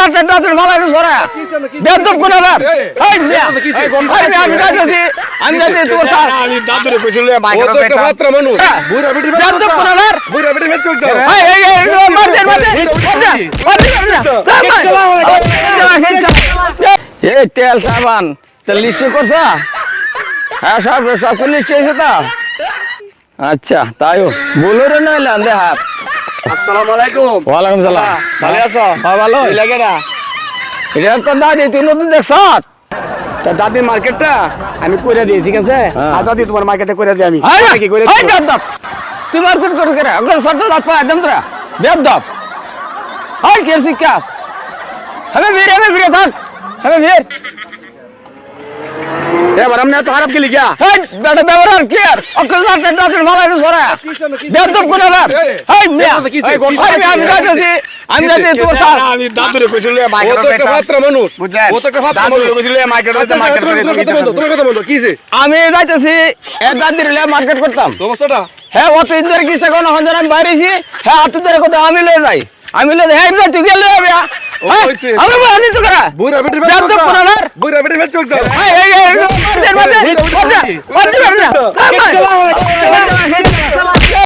রাতে রাতে ভালো সরা বেদব কোন না এই আমি যাচ্ছি আমি যাচ্ছি তোর স্যার আমি দাদুরে কইছিল বাইক ও তো একটা মাত্র মানুষ বুড়া বিটি বেদব কোন না বুড়া বিটি মেচ চল এই এই তেল সাবান তেল নিশ্চয় করছা হ্যাঁ সব সব নিশ্চয় হয়েছে তো আচ্ছা তাইও বলো রে নইলে আন্দে হাত আসসালামু আলাইকুম ওয়ালাইকুম সালাম ভালো আছো হ্যাঁ ভালো কি লাগে না এটা তো দাদি তুই নতুন দেখছ তা দাদির মার্কেটটা আমি কইরা দিই ঠিক আছে হ্যাঁ। আর দাদি তোমার মার্কেটে কইরা দিই আমি কি কইরা এই বেদব তুই মারপিট করে করে অগর সর্দ দাঁত পা একদম তোরা বেদব হাই কে শিক্ষা হবে ভিড়ে থাক হবে ভিড় এবার আমরা তো খারাপ গেলি গিয়া এই বেটা ব্যবহার কি আর অকল রাতে রাতে ভালো সরা বেদব কোন না এই মিয়া আমি যাচ্ছি তোর স্যার আমি দাদুরে কইছিল বাইক ও তো একটা মাত্র মানুষ বুঝলেন ও তো একটা মাত্র দাদুরে মানুষ কইছিল মার্কেট তুমি কথা বলো কি যে আমি যাইতেছি এ দাদির মার্কেট করতাম সমস্যাটা হ্যাঁ অত ইন্দ্রের কিসে কোনো হন আমি বাইরেছি হ্যাঁ আত ধরে কথা আমি লয়ে যাই আমি লয়ে হ্যাঁ তুই গেলে হবে হইছে। আমি বলি তো করা বুড়া বিটি মেচ বেদব কোন না বুড়া বিটি মেচ চল এই মারতে